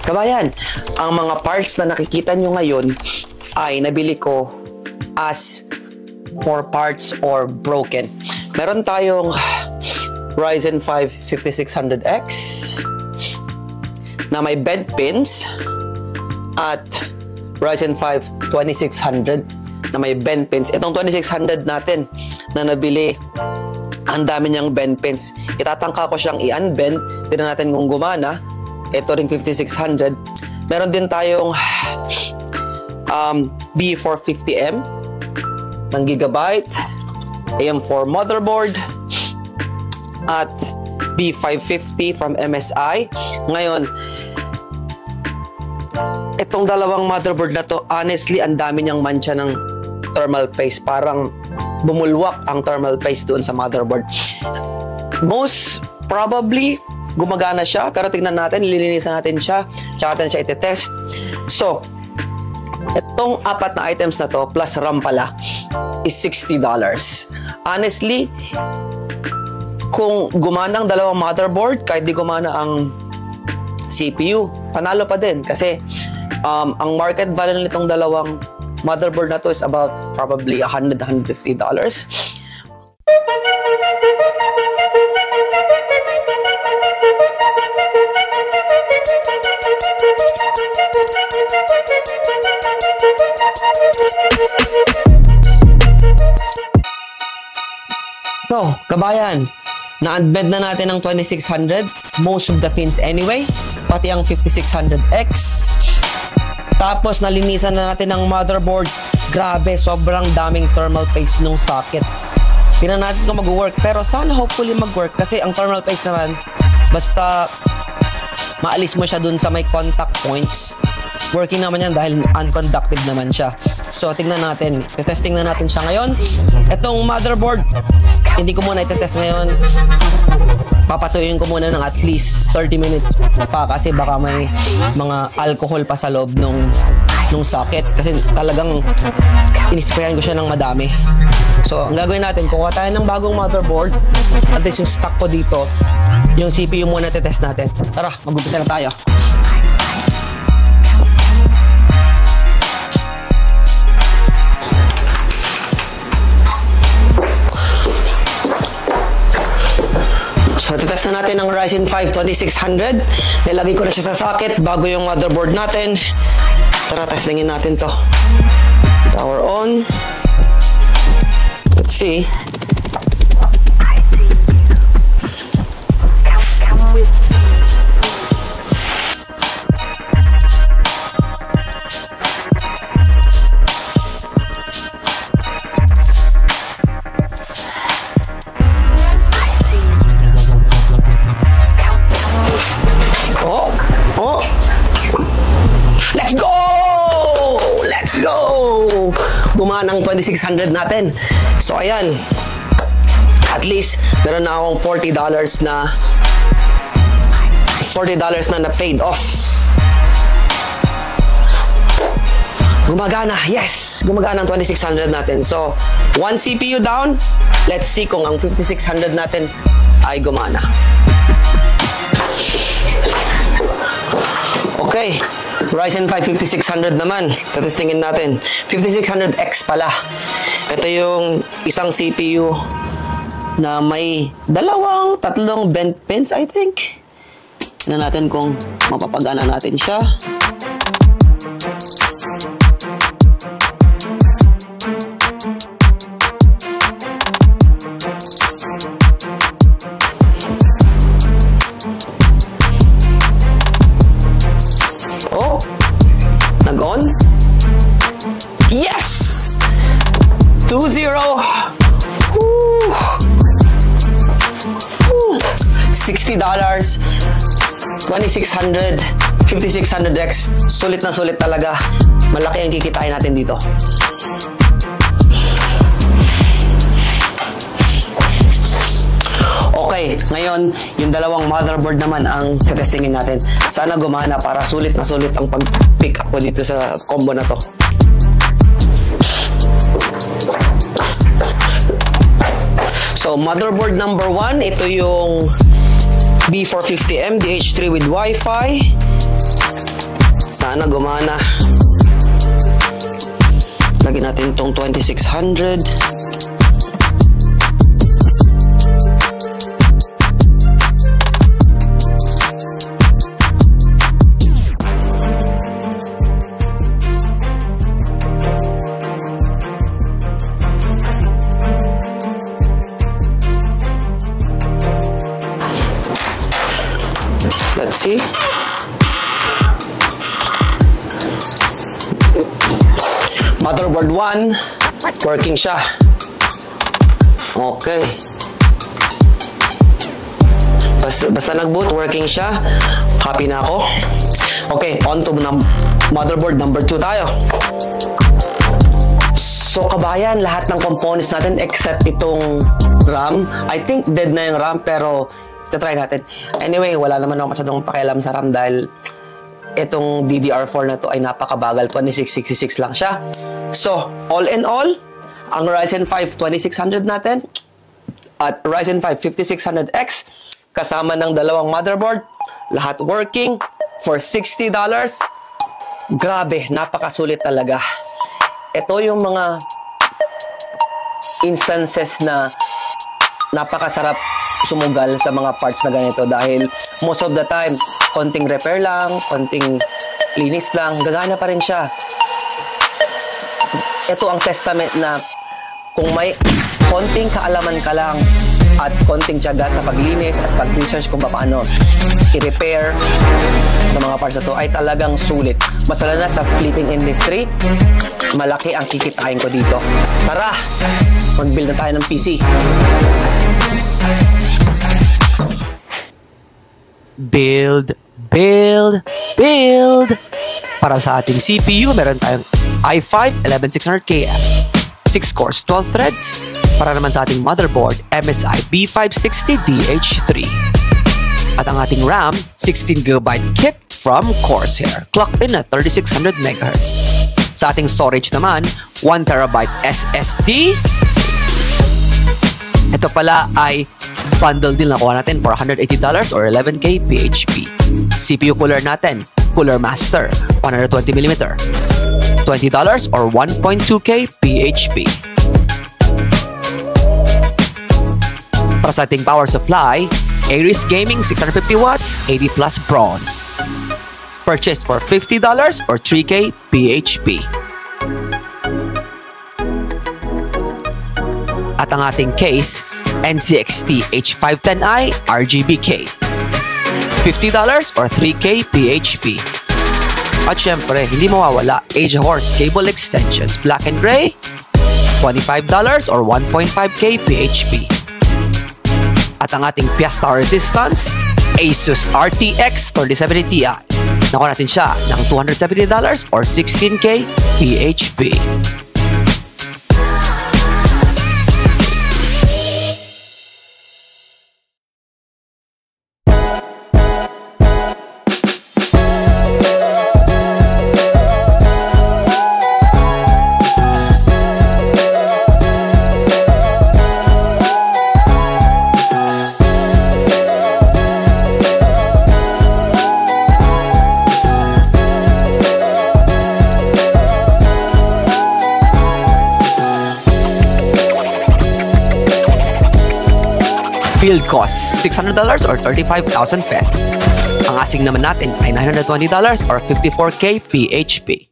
Kabayan, ang mga parts na nakikita nyo ngayon ay nabili ko as for parts or broken. Meron tayong Ryzen 5 5600X na may bed pins at Ryzen 5 2600 na may bend pins. Itong 2600 natin na nabili, ang dami niyang bend pins. Itatangka ko siyang i-unbend. Tignan natin kung gumana. Ito ring 5600. Meron din tayong B450M ng gigabyte, AM4 motherboard, at B550 from MSI. Ngayon, itong dalawang motherboard na to, honestly, ang dami niyang mancha ng thermal paste. Parang bumulwak ang thermal paste doon sa motherboard. Most probably, gumagana siya, pero tingnan natin, lilinisan natin siya, tsaka natin siya iti-test. So, itong apat na items na to, plus RAM pala, is $60. Honestly, kung gumana ang dalawang motherboard, kahit di gumana ang CPU, panalo pa din. Kasi, ang market value nitong dalawang motherboard na to is about probably $100-$150. So, kabayan, na-unbend na natin ang 2600, most of the pins anyway, pati ang 5600X. Tapos, nalinisan na natin ang motherboard. Grabe, sobrang daming thermal paste nung socket. Tingnan natin kung mag-work, pero sana hopefully mag-work kasi ang thermal paste naman, basta maalis mo siya dun sa may contact points, working naman yan dahil unconductive naman siya. So, tingnan natin. Testing na natin siya ngayon. Itong motherboard, hindi ko muna itetest ngayon. Papatuyuin ko muna ng at least 30 minutes pa kasi baka may mga alcohol pa sa loob nung socket. Kasi talagang inisprayan ko siya ng madami. So, ang gagawin natin, kuha tayo ng bagong motherboard. At least yung stock ko dito, yung CPU muna itetest natin. Tara, mag-umpisa na tayo. So, titest na natin ang Ryzen 5 2600. Nilagay ko na siya sa socket bago yung motherboard natin. Tara, testingin natin to. Power on. Let's see. Gumana ang 2600 natin. So, ayan. At least, meron na akong $40 na na-paid off. Gumagana. Yes! Gumagana ang 2600 natin. So, one CPU down. Let's see kung ang 5600 natin ay gumana. Okay. Ryzen 5 5600 naman. Tatestingin natin. 5600X pala. Ito yung isang CPU na may tatlong bent pins, I think. Tignan natin kung mapapagana natin siya. Nag-on? Yes! 2-0! Woo! Woo! $60, 2600, 5600X. Sulit na sulit talaga. Malaki ang kikitain natin dito. Okay, ngayon, yung dalawang motherboard naman ang testingin natin. Sana gumana para sulit na sulit ang pag-pick up ko dito sa combo na to. So, motherboard number 1, ito yung B450M DH3 with Wi-Fi. Sana gumana. Lagyan natin itong 2600. Let's see. Motherboard 1, working siya. Okay. Basta nag-boot, working siya. Happy na ako. Okay, on to motherboard number 2 tayo. So kabayan, lahat ng components natin except itong RAM. I think dead na yung RAM pero try natin. Anyway, wala naman ako masyadong pakialam sa RAM dahil itong DDR4 na to ay napakabagal. 2666 lang siya. So, all in all, ang Ryzen 5 2600 natin at Ryzen 5 5600X kasama ng dalawang motherboard, lahat working for $60. Grabe, napakasulit talaga. Ito yung mga instances na napakasarap sumugal sa mga parts na ganito dahil most of the time, konting repair lang, konting linis lang, gagana pa rin siya. Ito ang testament na kung may konting kaalaman ka lang at konting tiyaga sa paglinis at pag-research kung paano i-repair ng mga parts na to ay talagang sulit. Mas lalo na sa flipping industry, malaki ang kikitain ko dito. Tara, mag-build na tayo ng PC. Build. Para sa ating CPU, meron tayong i5 11600KF, 6 cores, 12 threads. Para naman sa ating motherboard, MSI B560DH3. At ang ating RAM, 16GB kit from Corsair, clocked in at 3600 MHz. Sa ating storage naman, 1TB SSD. Ito pala ay bundle deal na kuha natin for $180 or 11K PHP. CPU cooler natin, Cooler Master, 120mm, $20 or 1.2K PHP. Para sa ating power supply, Ares Gaming 650W, 80 plus bronze. Purchased for $50 or 3K PHP. At ang ating case, NCXT H510i RGB case, $50 or 3K PHP. At syempre, hindi mawawala, Agehorse cable extensions, black and gray, $25 or 1.5K PHP. At ang ating Piasta resistance, Asus RTX 3070 Ti. Nakuha natin siya ng $270 or 16K PHP. Build cost, $600 or 35,000 pesos. Ang asing naman natin ay $920 or 54K PHP.